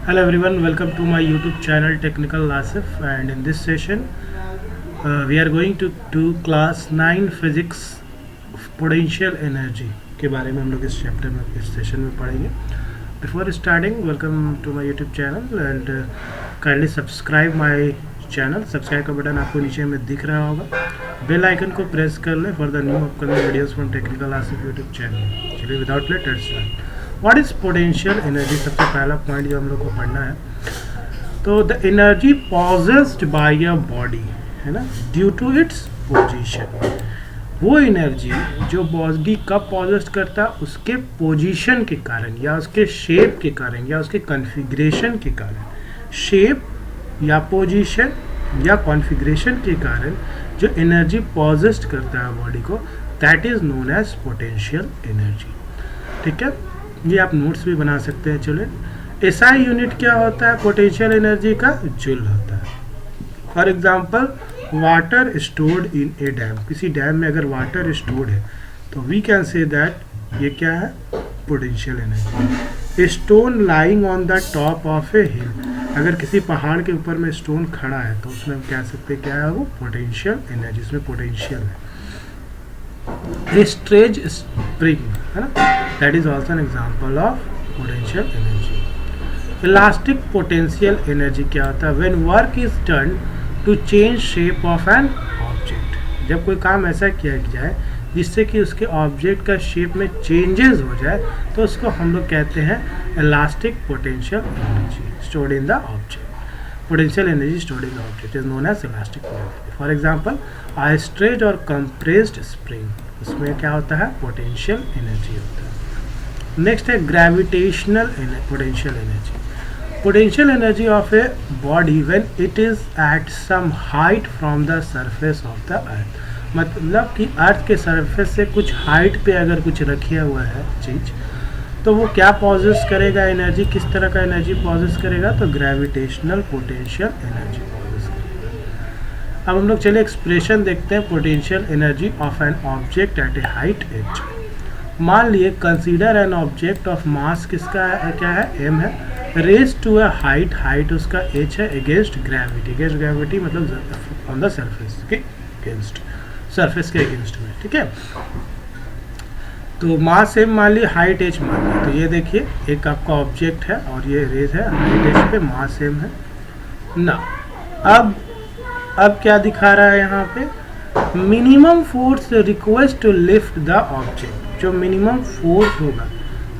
Hello everyone, welcome to my YouTube channel Technical Asif, and in this session we are going to do class 9 physics of potential energy के बारे में हम लोग इस chapter में इस सेशन में पढ़ेंगे. Before starting, welcome to my YouTube channel and kindly subscribe my channel. Subscribe का बटन आपको नीचे में दिख रहा होगा. बेल आइकन को प्रेस कर लें for the new upcoming videos from technical Asif YouTube channel. चलिए without late let's start. What is potential energy? सबसे पहला पॉइंट जो हम लोग को पढ़ना है. तो the energy possessed by a body है ना, ड्यू टू इट्स पोजीशन. वो एनर्जी जो बॉडी कब पॉजेस्ट करता है, उसके पोजीशन के कारण या उसके शेप के कारण या उसके कॉन्फ़िगरेशन के कारण. शेप या पोजीशन या कॉन्फ़िगरेशन के कारण जो एनर्जी पॉजेस्ट करता है बॉडी को, that is known as potential energy. ठीक है, ये आप नोट्स भी बना सकते हैं. चलो, एसआई यूनिट क्या होता है पोटेंशियल एनर्जी का? जूल होता है. For example, water stored in A dam. किसी डैम में अगर वाटर स्टोर्ड है तो वी कैन से दैट ये क्या है? Potential energy. Stone lying on the top of a hill. अगर किसी पहाड़ के ऊपर में स्टोन खड़ा है तो उसमें हम कह सकते हैं क्या है? वो पोटेंशियल एनर्जी, इसमें पोटेंशियल है. स्ट्रेच स्प्रिंग है ना, that is also an example of potential energy. Elastic potential energy क्या होता है? When work is done to change shape of an object. जब कोई काम ऐसा किया जाए जिससे कि उसके ऑब्जेक्ट का शेप में चेंजेस हो जाए तो उसको हम लोग कहते हैं elastic potential energy stored in the object. Potential energy stored in the object is known as elastic potential. For example, a stretched or compressed spring, उसमें क्या होता है? potential energy होता है. Next है gravitational potential energy. Potential energy of a body when it is at some height from the surface of the earth. मतलब कि अर्थ के सरफेस से कुछ हाइट पे अगर कुछ रखा हुआ है चीज, तो वो क्या पॉजेस करेगा? एनर्जी. किस तरह का एनर्जी पॉजेस करेगा? तो ग्रेविटेशनल पोटेंशियल एनर्जी पॉजेस करेगा. अब हम लोग चले एक्सप्रेशन देखते हैं potential energy of an object at a height h. मान लिए consider an object of mass किसका है? क्या है? m है. Raise to a height, height उसका h है, अगेंस्ट ग्रेविटी. अगेंस्ट ग्रेविटी मतलब ऑन द सरफेस के अगेंस्ट, सरफेस के अगेंस्ट में. ठीक है, तो मास सेम मान ली, हाइट h मान ली. तो ये देखिए, एक आपका ऑब्जेक्ट है और ये रेज है, हाइट h पे, मास सेम है ना. अब क्या दिखा रहा है यहाँ पे? Minimum force request to lift the object. जो मिनिमम फोर्स होगा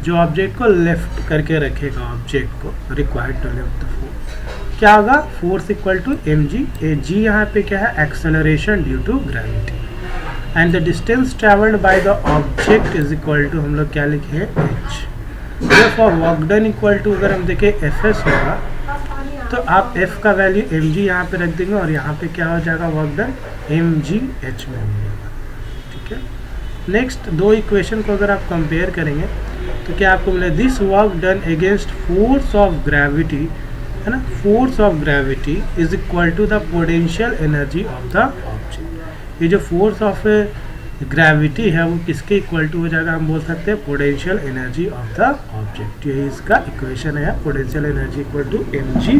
जो ऑब्जेक्ट को लिफ्ट करके रखेगा, ऑब्जेक्ट को required to lift the force, क्या होगा? Force equal to mg. g यहाँ पे क्या है? Acceleration due to gravity. And the distance travelled by the object is equal to, हम लोग क्या लिखे हैं? h. For work done equal to, अगर हम देखें fs होगा तो आप f का वैल्यू mg यहाँ पे रख देंगे और यहाँ पे क्या हो जाएगा? वर्क डन mg h में मिलेगा. ठीक है, नेक्स्ट दो इक्वेशन को अगर आप कंपेयर करेंगे तो क्या आपको मिले? This work done against force of gravity है ना, force of gravity is equal to the potential energy of the object. ये जो फोर्स ऑफ ग्रेविटी है वो किसके इक्वल टू हो जाएगा? हम बोल सकते हैं potential energy of the object. यही इसका इक्वेशन है, potential energy equal to mg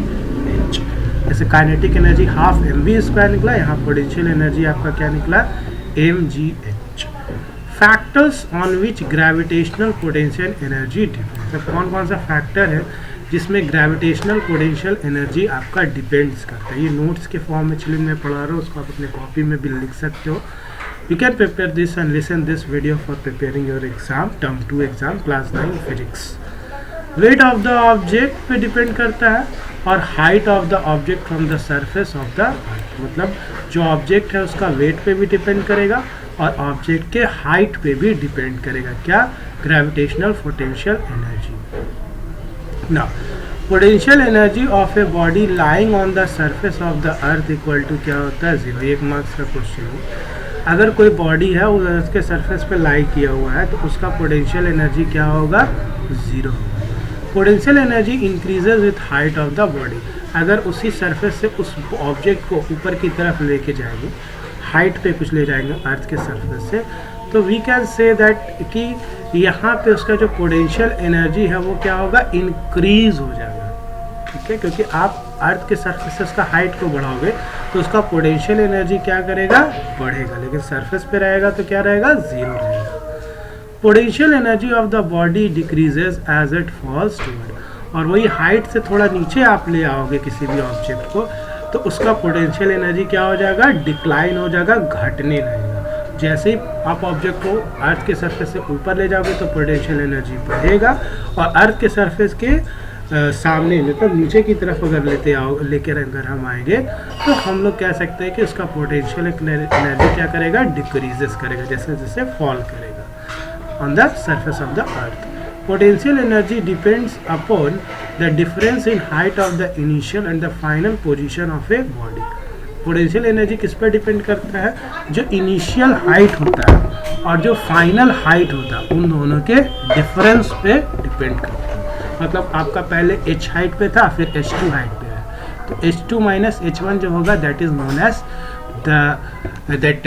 h. जैसे kinetic energy half mv square निकला, यहाँ पोटेंशियल एनर्जी आपका क्या निकला? mg h. Factors on which gravitational potential energy depends. तो कौन कौन सा फैक्टर है जिसमें ग्रेविटेशनल पोटेंशियल एनर्जी आपका डिपेंड्स करता है? ये नोट्स के फॉर्म में चलिए मैं पढ़ा रहा हूँ, उसको आप अपने कॉपी में भी लिख सकते हो. You can prepare this and listen this video for preparing your exam, term 2 exam class 9 physics. Weight of the object पे डिपेंड करता है और height of the object from the surface of the earth. मतलब जो object है उसका wait पे भी डिपेंड करेगा और ऑब्जेक्ट के हाइट पे भी डिपेंड करेगा. क्या? Gravitational potential energy. Now, potential energy of a body lying on the surface of the earth equal to क्या होता है? 0. 1 मार्क्स का क्वेश्चन है. अगर कोई बॉडी है उसके सरफेस पे लाई किया हुआ है तो उसका पोटेंशियल एनर्जी क्या होगा? 0 होगा. Potential energy increases with height of the body. अगर उसी सरफेस से उस ऑब्जेक्ट को ऊपर की तरफ लेके जाएंगे, हाइट पे कुछ ले जाएंगे अर्थ के सरफेस से, तो वी कैन से दैट कि यहाँ पे उसका जो पोटेंशियल एनर्जी है वो क्या होगा? इंक्रीज हो जाएगा. ठीक है, क्योंकि आप अर्थ के सरफेस से उसका हाइट को बढ़ाओगे तो उसका पोटेंशियल एनर्जी क्या करेगा, बढ़ेगा, लेकिन सरफेस पे रहेगा तो क्या रहेगा, जीरो रहेगा। Potential energy of the body decreases as it falls toward, और वही हाइट से थोड़ा नीचे आप ले आओगे किसी भी ऑब्जेक्ट को तो उसका पोटेंशियल एनर्जी क्या हो जाएगा, डिक्लाइन हो जाएगा, घटने लगेगा। जैसे ही आप ऑब्जेक्ट को अर्थ के सरफेस से ऊपर ले जाओगे तो पोटेंशियल एनर्जी बढ़ेगा, और अर्थ के सरफेस के सामने मतलब नीचे की तरफ अगर लेकर अगर हम आएंगे तो हम लोग कह सकते हैं कि उसका पोटेंशियल एनर्जी क्या करेगा, डिक्रीजेस करेगा जैसे जैसे फॉल करेगा on the surface of the earth. Potential energy depends upon the difference in height of the initial and the final position of a body. Potential energy किस पर डिपेंड करता है, जो इनिशियल हाइट होता है और जो फाइनल हाइट होता है उन दोनों के डिफरेंस पे डिपेंड करता है। मतलब आपका पहले h हाइट पे था फिर h2 हाइट पे है, तो h2 माइनस h1 जो होगा that is known as that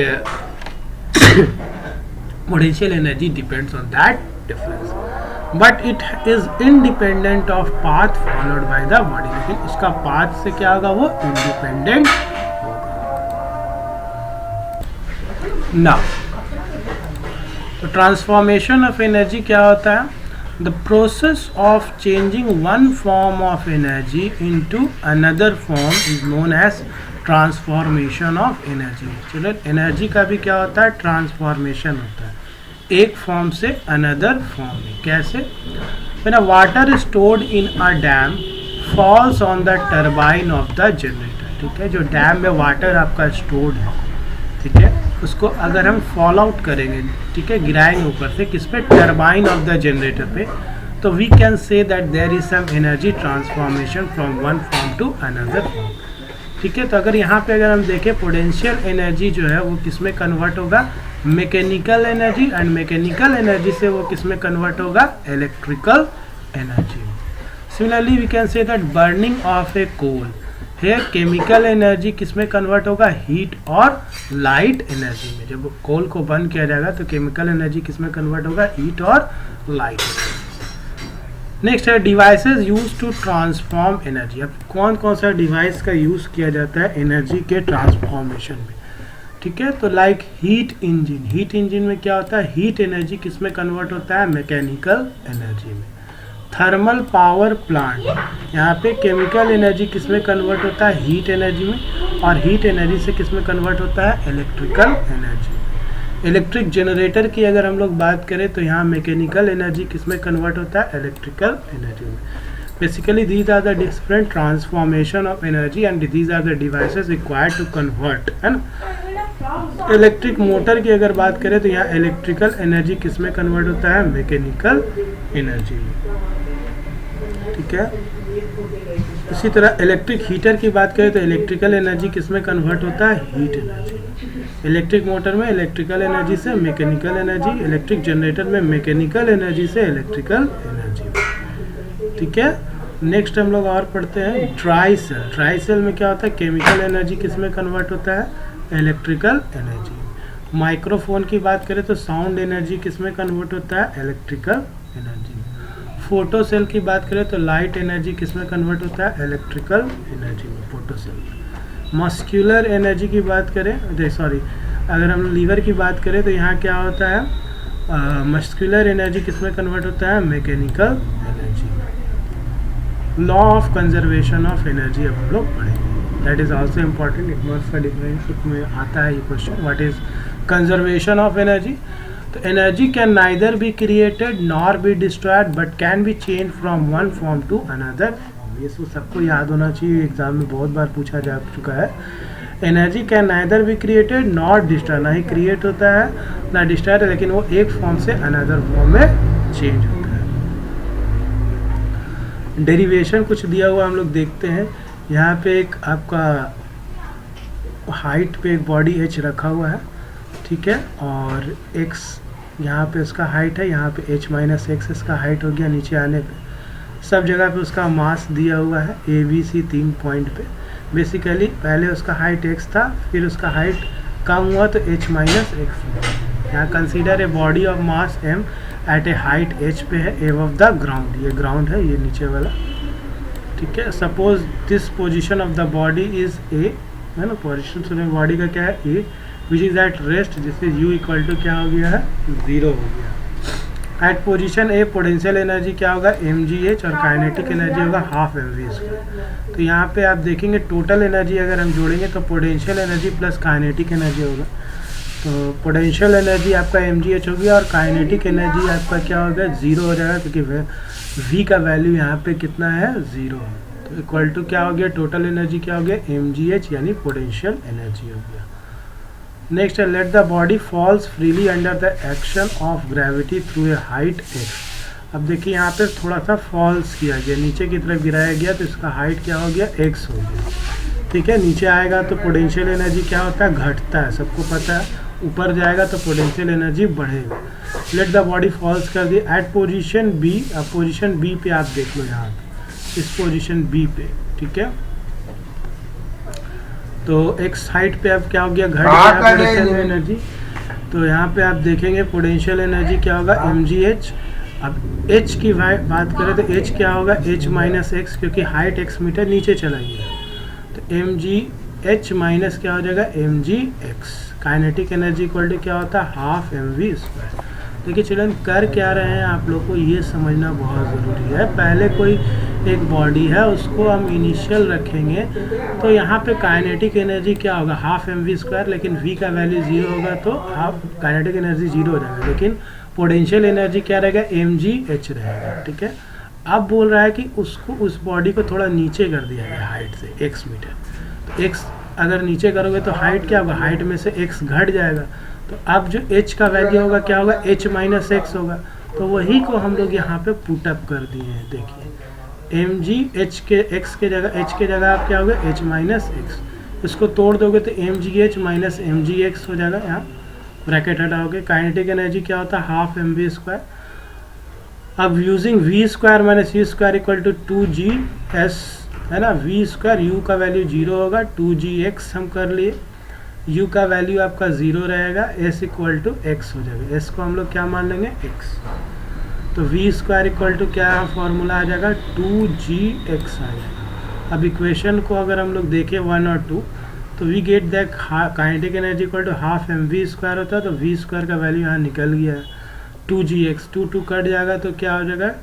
potential energy depends on that difference, but it is independent of path followed by the body. लेकिन उसका पाथ से क्या होगा, वो इंडिपेंडेंट होगा। नाउ तो ट्रांसफॉर्मेशन ऑफ एनर्जी क्या होता है, the process of changing one form of energy into another form is known as transformation of energy। चलो एनर्जी का भी क्या होता है, ट्रांसफॉर्मेशन होता है एक फॉर्म से अनदर फॉर्म में। कैसे, when a water is stored in a dam falls on the turbine of the generator। ठीक है, जो डैम में वाटर आपका स्टोर्ड है, ठीक है, उसको अगर हम फॉल आउट करेंगे, ठीक है, गिराएंगे ऊपर से किस पे, टरबाइन ऑफ द जनरेटर पे, तो we can say that there is some energy transformation from one form to another form. ठीक है, तो अगर यहाँ पे अगर हम देखें पोटेंशियल एनर्जी जो है वो किस में कन्वर्ट होगा, mechanical energy, and mechanical energy से वो किस में कन्वर्ट होगा, electrical energy. Similarly we can say that burning of a coal है, केमिकल एनर्जी किस में कन्वर्ट होगा, हीट और लाइट एनर्जी में। जब कोल को बर्न किया जाएगा तो केमिकल एनर्जी किस में कन्वर्ट होगा, हीट और लाइट एनर्जी। नेक्स्ट है devices use to transform energy. अब कौन कौन सा डिवाइस का यूज किया जाता है एनर्जी के ट्रांसफॉर्मेशन में, ठीक है, तो like heat engine. Heat engine में क्या होता है, हीट एनर्जी किस में कन्वर्ट होता है, मैकेनिकल एनर्जी में। थर्मल पावर प्लांट, यहाँ पे केमिकल एनर्जी किस में कन्वर्ट होता है, हीट एनर्जी में, और हीट एनर्जी से किस में कन्वर्ट होता है, इलेक्ट्रिकल एनर्जी। इलेक्ट्रिक जनरेटर की अगर हम लोग बात करें तो यहाँ मैकेनिकल एनर्जी किस में कन्वर्ट होता है, इलेक्ट्रिकल एनर्जी में। Basically these are the different transformation of energy and these are the devices required to convert, है ना। इलेक्ट्रिक मोटर की अगर बात करें तो यहाँ इलेक्ट्रिकल एनर्जी किस में कन्वर्ट होता है, मैकेनिकल एनर्जी में। ठीक है, इसी तरह इलेक्ट्रिक हीटर की बात करें तो इलेक्ट्रिकल एनर्जी किस में कन्वर्ट होता है, हीट एनर्जी। इलेक्ट्रिक मोटर में इलेक्ट्रिकल एनर्जी से मैकेनिकल एनर्जी, इलेक्ट्रिक जनरेटर में मैकेनिकल एनर्जी से इलेक्ट्रिकल एनर्जी। ठीक है, नेक्स्ट हम लोग और पढ़ते हैं ड्राई सेल। ड्राई सेल में क्या होता है, केमिकल एनर्जी किस में कन्वर्ट होता है, इलेक्ट्रिकल एनर्जी। माइक्रोफोन की बात करें तो साउंड एनर्जी किस में कन्वर्ट होता है, इलेक्ट्रिकल एनर्जी। फोटो सेल की बात करें तो लाइट एनर्जी किस में कन्वर्ट होता है, इलेक्ट्रिकल एनर्जी में, फोटो सेल में। मस्क्यूलर एनर्जी की बात करें, अगर हम लीवर की बात करें तो यहाँ क्या होता है, मस्क्यूलर एनर्जी किस में कन्वर्ट होता है, mechanical energy. Law of conservation of energy अब हम लोग पढ़ेंगे, दैट इज ऑल्सो इम्पॉर्टेंट, इग्नोर्स का डिफरेंस में आता है ये question, what is conservation of energy. तो energy can neither be created nor be destroyed but can be change from one form to another. ये सबको याद होना चाहिए, एग्जाम में बहुत बार पूछा जा चुका है। Energy can neither be created nor destroy, ना ही क्रिएट होता है ना डिस्ट्रॉय, लेकिन वो एक फॉर्म से अनदर फॉर्म में चेंज होता है। डेरिवेशन कुछ दिया हुआ हम लोग देखते हैं। यहाँ पे एक आपका हाइट पे एक बॉडी h रखा हुआ है, ठीक है, और x यहाँ पे उसका हाइट है, यहाँ पे h माइनस एक्स इसका हाइट हो गया। नीचे आने पे सब जगह पे उसका मास दिया हुआ है ABC 3 पॉइंट पे। बेसिकली पहले उसका हाइट x था, फिर उसका हाइट कम हुआ तो h माइनस एक्स हुआ। यहाँ consider a body of mass m at a height h पे है, एबव द ग्राउंड। ये ग्राउंड है, ये नीचे वाला, ठीक है। Suppose this position of the body is A, है ना, पोजीशन बॉडी का क्या है A, which is at rest, जिससे u इक्वल टू क्या हो गया है 0 हो गया। At position A potential energy क्या होगा mgh और काइनेटिक एनर्जी होगा हाफ mv²। तो यहाँ पे आप देखेंगे टोटल एनर्जी अगर हम जोड़ेंगे तो potential energy plus kinetic energy होगा। तो पोटेंशियल एनर्जी आपका mgh हो गया और काइनेटिक एनर्जी आपका क्या होगा 0 हो जाएगा, क्योंकि v का वैल्यू यहाँ पे कितना है 0 है। तो इक्वल टू क्या हो गया टोटल एनर्जी क्या हो गया mgh यानी पोटेंशियल एनर्जी हो गया। नेक्स्ट है let the body falls freely under the action of gravity through a height x। अब देखिए यहाँ पे थोड़ा सा फॉल्स किया गया, नीचे की तरफ गिराया गया, तो इसका हाइट क्या हो गया x हो गया। ठीक है, नीचे आएगा तो पोटेंशियल एनर्जी क्या होता है घटता है, सबको पता है। ऊपर जाएगा तो पोटेंशियल एनर्जी बढ़ेगा। लेट द बॉडी फॉल्स कर दी एट पोजीशन बी। अब पोजीशन बी पे आप देख लो यहाँ पे, इस पोजीशन बी पे, ठीक है। तो एक्स हाइट पे अब क्या हो गया घट गया पोटेंशियल एनर्जी। तो यहाँ पे आप देखेंगे पोटेंशियल एनर्जी क्या होगा mgh। अब h की बात करें तो h क्या होगा h माइनस एक्स, क्योंकि हाइट x मीटर नीचे चला गया, तो mgh माइनस क्या हो जाएगा mgx। Kinetic energy equal to क्या होता है हाफ mv²। देखिए चिल्ड्रन कर क्या रहे हैं आप लोग को ये समझना बहुत ज़रूरी है। पहले कोई एक बॉडी है उसको हम इनिशियल रखेंगे, तो यहाँ पे काइनेटिक एनर्जी क्या होगा हाफ mv², लेकिन v का वैल्यू 0 होगा तो हाफ काइनेटिक एनर्जी 0 हो जाएगा, लेकिन पोटेंशियल एनर्जी क्या रहेगा mgh रहेगा। ठीक है, अब बोल रहा है कि उसको उस बॉडी को थोड़ा नीचे कर दिया गया हाइट से x मीटर। तो x अगर नीचे करोगे तो हाइट क्या होगा, हाइट में से x घट जाएगा, तो अब जो h का वैल्यू होगा क्या होगा h माइनस एक्स होगा। तो वही को हम लोग यहाँ पे पुट अप कर दिए हैं। देखिए mgh के x के जगह h के जगह आप क्या होगा h माइनस एक्स, इसको तोड़ दोगे तो mgh माइनस mgx हो जाएगा, यहाँ ब्रैकेट हटाओगे। काइनेटिक एनर्जी क्या होता है हाफ mv²। अब using v² minus u² equal to 2gs है ना, v² u का वैल्यू 0 होगा, 2gx हम कर लिए, u का वैल्यू आपका 0 रहेगा, s इक्वल टू x हो जाएगा। s को हम लोग क्या मान लेंगे x। तो v² इक्वल टू क्या फॉर्मूला आ जाएगा 2gx आ जाएगा। अब इक्वेशन को अगर हम लोग देखें 1 और 2, तो we get that kinetic energy equal to half mv² होता है, तो v² का वैल्यू यहाँ निकल गया है 2gx। 2 कट जाएगा तो क्या हो जाएगा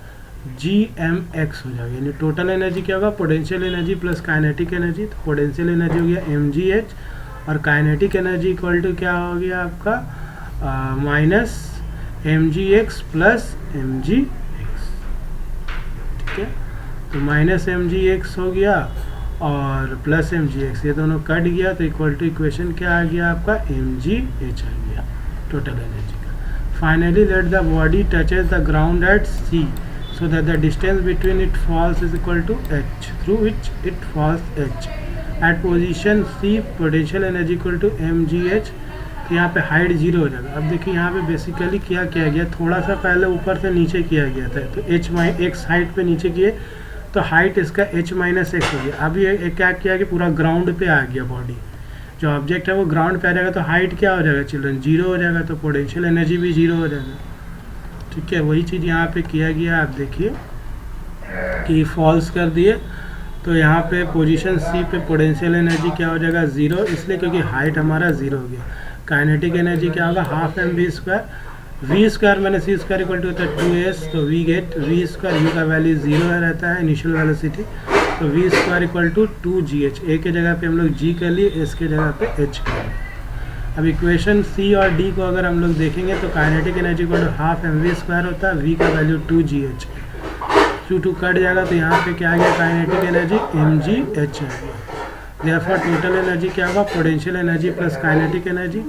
gmx हो जाएगा, यानी टोटल एनर्जी क्या होगा potential energy plus kinetic energy. तो पोटेंशियल एनर्जी हो गया mgh और काइनेटिक एनर्जी इक्वल टू क्या हो गया आपका माइनस mgx प्लस mgx। ठीक है, तो माइनस mgx हो गया और प्लस mgx, ये दोनों कट गया तो इक्वल टू इक्वेशन क्या आ गया आपका mgh आ गया टोटल एनर्जी का। Finally let the body touches the ground eight c so that the distance between it falls is equal to h through which it falls h at position c potential energy equal to mgh। तो यहाँ पे height 0 हो जाएगा। अब देखिए यहाँ पे basically क्या किया गया, थोड़ा सा पहले ऊपर से नीचे किया गया था, तो h हाइट पे नीचे किए तो हाइट इसका h माइनस एक्स हो गया। अब ये क्या किया कि पूरा ग्राउंड पे आ गया, बॉडी जो ऑब्जेक्ट है वो ग्राउंड पे आ जाएगा, तो हाइट क्या हो जाएगा चिल्ड्रन 0 हो जाएगा, तो पोटेंशियल एनर्जी भी 0 हो जाएगा। ठीक है, वही चीज़ यहाँ पे किया गया। आप देखिए कि फॉल्स कर दिए, तो यहाँ पे पोजीशन सी पे पोटेंशियल एनर्जी क्या हो जाएगा 0, इसलिए क्योंकि हाइट हमारा 0 हो गया। काइनेटिक एनर्जी क्या होगा half mv², v² minus c² equal to होता है 2s, तो वी गेट v² u का वैल्यू 0 रहता है इनिशियल वेलोसिटी, तो v² equal to 2gh। a के जगह पे हम लोग g कर लिए, s के जगह पे h कर लिए। अब इक्वेशन सी और डी को अगर हम लोग देखेंगे तो काइनेटिक एनर्जी को हाफ mv² होता है, v का वैल्यू 2gh, 2 कट जाएगा तो यहाँ पे क्या आ गया काइनेटिक एनर्जी mgh आ गया। देयरफॉर टोटल एनर्जी क्या होगा potential energy plus kinetic energy,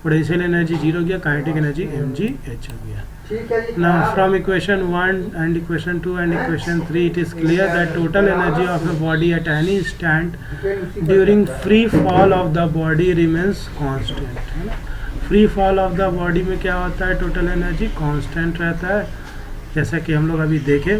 potential energy 0 गया, काइनेटिक एनर्जी mgh हो गया। Now from equation 1 and equation 2 and equation 3 it is clear that total energy of a body at any instant during free fall of the body remains constant। Free fall of the body में क्या होता है total energy constant रहता है, जैसा कि हम लोग अभी देखें।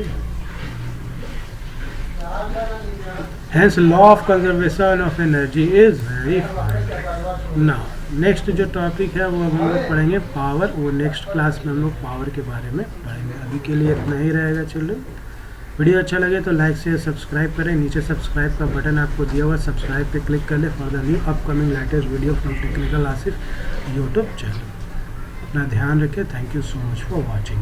Hence law of conservation of energy is very fine। Now next जो टॉपिक है वो अब हम लोग पढ़ेंगे पावर, वो नेक्स्ट क्लास में हम लोग पावर के बारे में पढ़ेंगे। अभी के लिए इतना ही रहेगा चिल्ड्रन। वीडियो अच्छा लगे तो लाइक शेयर सब्सक्राइब करें, नीचे सब्सक्राइब का बटन आपको दिया हुआ, सब्सक्राइब पे क्लिक कर ले for the new upcoming latest video from technical Asif YouTube channel. अपना ध्यान रखें। Thank you so much for watching.